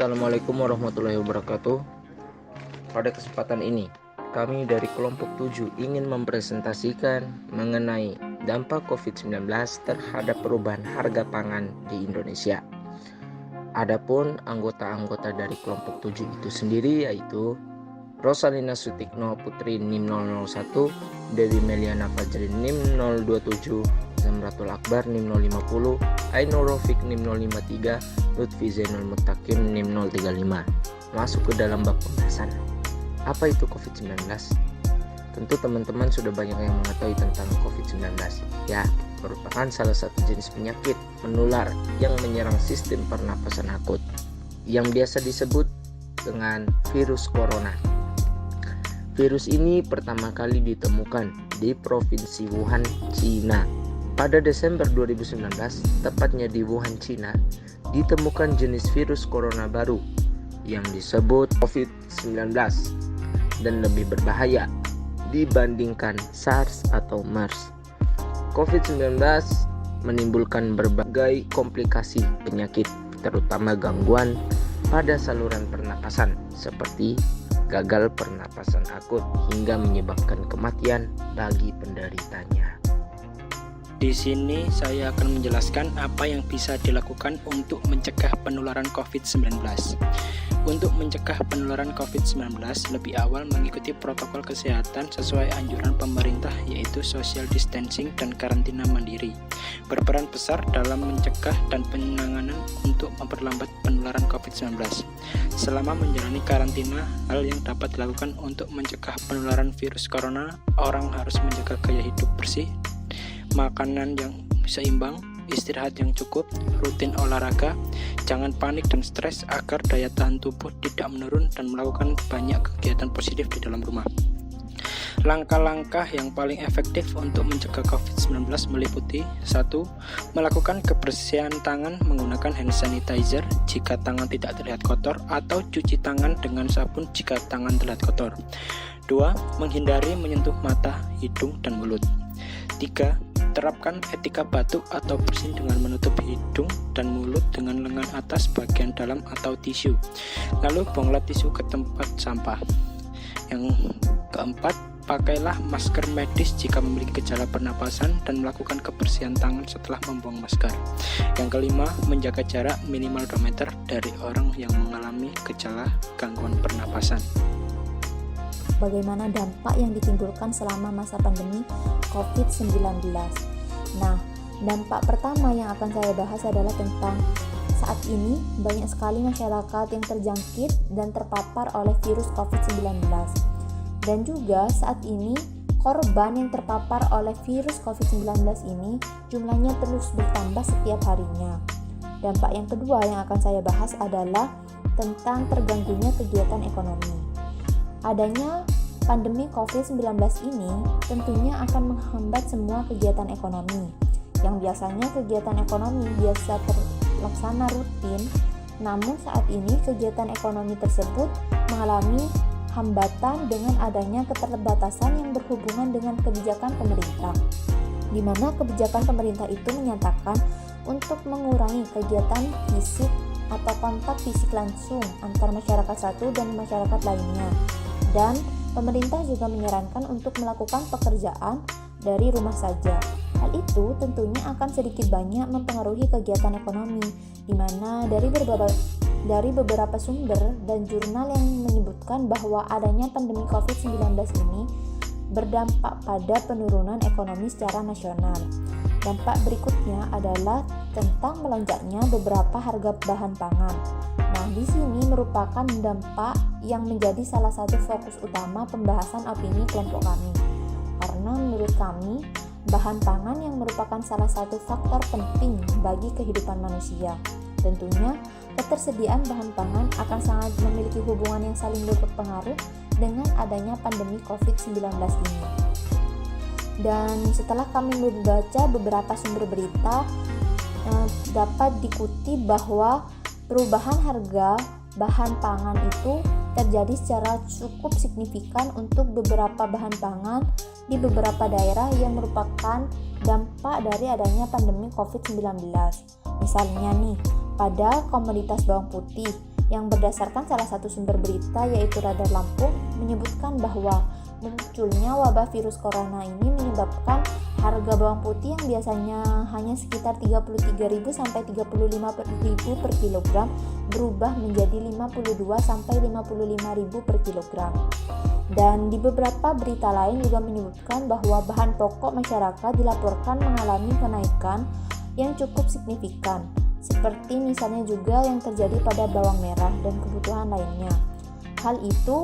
Assalamualaikum warahmatullahi wabarakatuh. Pada kesempatan ini, kami dari kelompok 7 ingin mempresentasikan mengenai dampak COVID-19 terhadap perubahan harga pangan di Indonesia. Adapun anggota-anggota dari kelompok 7 itu sendiri yaitu Rosalina Sutikno Putri NIM 001, Dewi Meliana Fajrin NIM 027, Zamratul Akbar NIM 050, Ainur Rafiq NIM 053, Lutfi Zainul Mutakim NIM 035. Masuk ke dalam bab pembahasan. Apa itu COVID-19? Tentu teman-teman sudah banyak yang mengetahui tentang COVID-19. Ya, merupakan salah satu jenis penyakit menular yang menyerang sistem pernapasan akut yang biasa disebut dengan virus corona. Virus ini pertama kali ditemukan di Provinsi Wuhan, Cina. Pada Desember 2019, tepatnya di Wuhan, Cina, ditemukan jenis virus corona baru yang disebut COVID-19 dan lebih berbahaya dibandingkan SARS atau MERS. COVID-19 menimbulkan berbagai komplikasi penyakit, terutama gangguan pada saluran pernapasan seperti gagal pernapasan akut hingga menyebabkan kematian bagi penderitanya. Di sini saya akan menjelaskan apa yang bisa dilakukan untuk mencegah penularan COVID-19. Untuk mencegah penularan COVID-19, lebih awal mengikuti protokol kesehatan sesuai anjuran pemerintah, yaitu social distancing dan karantina mandiri. Berperan besar dalam mencegah dan penanganan untuk memperlambat penularan COVID-19. Selama menjalani karantina, hal yang dapat dilakukan untuk mencegah penularan virus corona, orang harus menjaga gaya hidup bersih, makanan yang seimbang, istirahat yang cukup, rutin olahraga, jangan panik dan stres agar daya tahan tubuh tidak menurun, dan melakukan banyak kegiatan positif di dalam rumah. Langkah-langkah yang paling efektif untuk mencegah COVID-19 meliputi 1. Melakukan kebersihan tangan menggunakan hand sanitizer jika tangan tidak terlihat kotor, atau cuci tangan dengan sabun jika tangan terlihat kotor. 2. Menghindari menyentuh mata, hidung, dan mulut. 3. Terapkan etika batuk atau bersin dengan menutup hidung dan mulut dengan lengan atas bagian dalam atau tisu. Lalu buanglah tisu ke tempat sampah. Yang keempat, pakailah masker medis jika memiliki gejala pernapasan dan melakukan kebersihan tangan setelah membuang masker. Yang kelima, menjaga jarak minimal 2 meter dari orang yang mengalami gejala gangguan pernapasan. Bagaimana dampak yang ditimbulkan selama masa pandemi COVID-19. Nah, dampak pertama yang akan saya bahas adalah tentang saat ini banyak sekali masyarakat yang terjangkit dan terpapar oleh virus COVID-19. Dan juga saat ini korban yang terpapar oleh virus COVID-19 ini jumlahnya terus bertambah setiap harinya. Dampak yang kedua yang akan saya bahas adalah tentang terganggunya kegiatan ekonomi. Adanya pandemi COVID-19 ini tentunya akan menghambat semua kegiatan ekonomi. Yang biasanya kegiatan ekonomi biasa terlaksana rutin, namun saat ini kegiatan ekonomi tersebut mengalami hambatan dengan adanya keterbatasan yang berhubungan dengan kebijakan pemerintah, di mana kebijakan pemerintah itu menyatakan untuk mengurangi kegiatan fisik atau kontak fisik langsung antar masyarakat satu dan masyarakat lainnya. Dan pemerintah juga menyarankan untuk melakukan pekerjaan dari rumah saja. Hal itu tentunya akan sedikit banyak mempengaruhi kegiatan ekonomi, di mana dari beberapa sumber dan jurnal yang menyebutkan bahwa adanya pandemi COVID-19 ini berdampak pada penurunan ekonomi secara nasional. Dampak berikutnya adalah tentang melonjaknya beberapa harga bahan pangan. Nah, di sini merupakan dampak yang menjadi salah satu fokus utama pembahasan opini kelompok kami. Karena menurut kami, bahan pangan yang merupakan salah satu faktor penting bagi kehidupan manusia. Tentunya, ketersediaan bahan pangan akan sangat memiliki hubungan yang saling berpengaruh dengan adanya pandemi COVID-19 ini. Dan setelah kami membaca beberapa sumber berita, dapat dikutip bahwa perubahan harga bahan pangan itu terjadi secara cukup signifikan untuk beberapa bahan pangan di beberapa daerah yang merupakan dampak dari adanya pandemi COVID-19. Misalnya nih, pada komoditas bawang putih yang berdasarkan salah satu sumber berita yaitu Radar Lampung menyebutkan bahwa munculnya wabah virus corona ini menyebabkan harga bawang putih yang biasanya hanya sekitar 33.000 sampai 35.000 per kilogram berubah menjadi 52 sampai 55.000 per kilogram. Dan di beberapa berita lain juga menyebutkan bahwa bahan pokok masyarakat dilaporkan mengalami kenaikan yang cukup signifikan, seperti misalnya juga yang terjadi pada bawang merah dan kebutuhan lainnya. Hal itu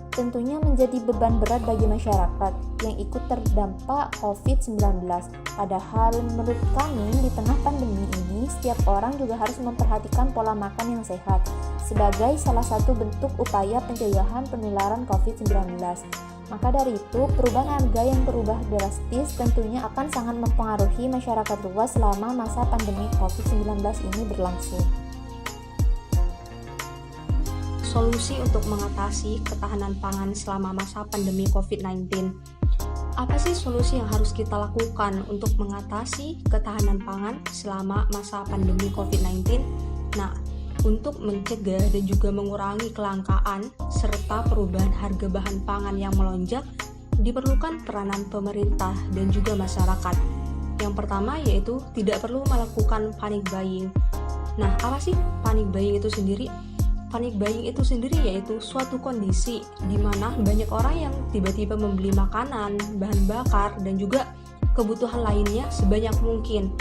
tentunya menjadi beban berat bagi masyarakat yang ikut terdampak COVID-19. Padahal menurut kami di tengah pandemi ini setiap orang juga harus memperhatikan pola makan yang sehat sebagai salah satu bentuk upaya pencegahan penularan COVID-19. Maka dari itu, perubahan harga yang berubah drastis tentunya akan sangat mempengaruhi masyarakat luas selama masa pandemi COVID-19 ini berlangsung. Solusi untuk mengatasi ketahanan pangan selama masa pandemi COVID-19. Apa sih solusi yang harus kita lakukan untuk mengatasi ketahanan pangan selama masa pandemi COVID-19? Nah, untuk mencegah dan juga mengurangi kelangkaan serta perubahan harga bahan pangan yang melonjak, diperlukan peranan pemerintah dan juga masyarakat. Yang pertama yaitu tidak perlu melakukan panic buying. Nah, apa sih panic buying itu sendiri? Panic buying itu sendiri yaitu suatu kondisi di mana banyak orang yang tiba-tiba membeli makanan, bahan bakar, dan juga kebutuhan lainnya sebanyak mungkin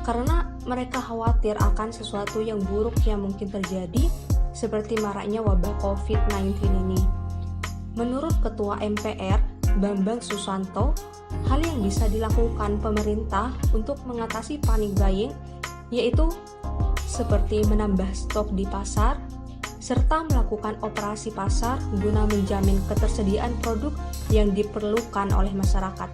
karena mereka khawatir akan sesuatu yang buruk yang mungkin terjadi seperti maraknya wabah COVID-19 ini. Menurut Ketua MPR, Bambang Susanto, hal yang bisa dilakukan pemerintah untuk mengatasi panic buying yaitu seperti menambah stok di pasar, serta melakukan operasi pasar guna menjamin ketersediaan produk yang diperlukan oleh masyarakat.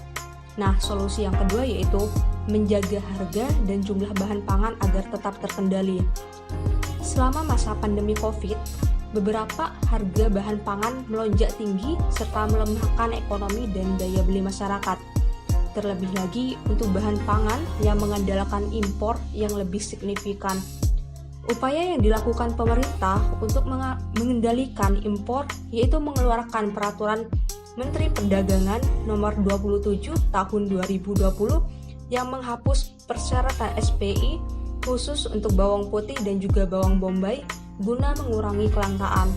Nah, solusi yang kedua yaitu menjaga harga dan jumlah bahan pangan agar tetap terkendali. Selama masa pandemi COVID, beberapa harga bahan pangan melonjak tinggi serta melemahkan ekonomi dan daya beli masyarakat. Terlebih lagi untuk bahan pangan yang mengandalkan impor yang lebih signifikan. Upaya yang dilakukan pemerintah untuk mengendalikan impor yaitu mengeluarkan peraturan Menteri Perdagangan Nomor 27 Tahun 2020 yang menghapus persyaratan SPI khusus untuk bawang putih dan juga bawang bombay guna mengurangi kelangkaan.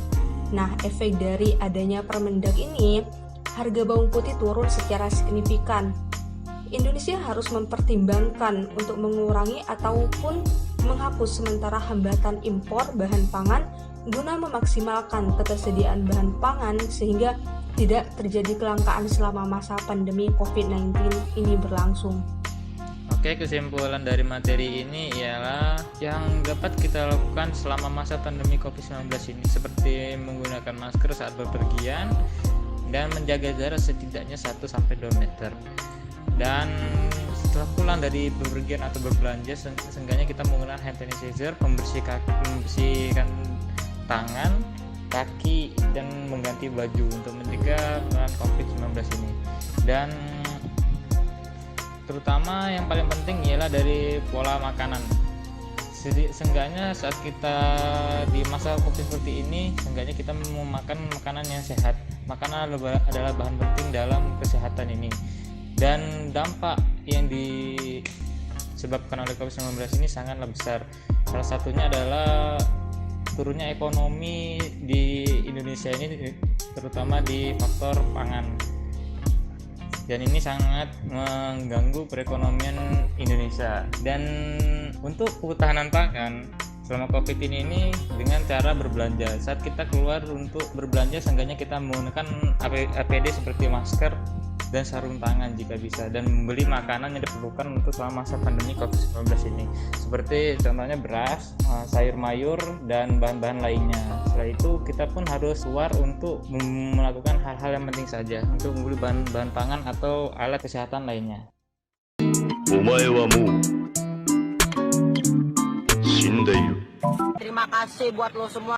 Nah, efek dari adanya Permendag ini, harga bawang putih turun secara signifikan. Indonesia harus mempertimbangkan untuk mengurangi ataupun menghapus sementara hambatan impor bahan pangan guna memaksimalkan ketersediaan bahan pangan sehingga tidak terjadi kelangkaan selama masa pandemi COVID-19 ini berlangsung. Oke, kesimpulan dari materi ini ialah yang dapat kita lakukan selama masa pandemi COVID-19 ini seperti menggunakan masker saat bepergian dan menjaga jarak setidaknya 1-2 meter. Dan setelah pulang dari bepergian atau berbelanja, seenggaknya kita menggunakan hand sanitizer, membersihkan tangan, kaki, dan mengganti baju untuk mencegah penularan COVID-19 ini. Dan terutama yang paling penting ialah dari pola makanan. Seenggaknya saat kita di masa COVID seperti ini, seenggaknya kita memakan makanan yang sehat. Makanan adalah bahan penting dalam kesehatan ini. Dan dampak yang disebabkan oleh COVID-19 ini sangatlah besar. Salah satunya adalah turunnya ekonomi di Indonesia ini, terutama di faktor pangan. Dan ini sangat mengganggu perekonomian Indonesia. Dan untuk ketahanan pangan selama COVID ini dengan cara berbelanja. Saat kita keluar untuk berbelanja, seenggaknya kita menggunakan APD seperti masker dan sarung tangan jika bisa, dan membeli makanan yang diperlukan untuk selama masa pandemi COVID-19 ini, seperti contohnya beras, sayur mayur, dan bahan-bahan lainnya. Setelah itu kita pun harus keluar untuk melakukan hal-hal yang penting saja, untuk membeli bahan-bahan pangan atau alat kesehatan lainnya. Terima kasih buat lo semua.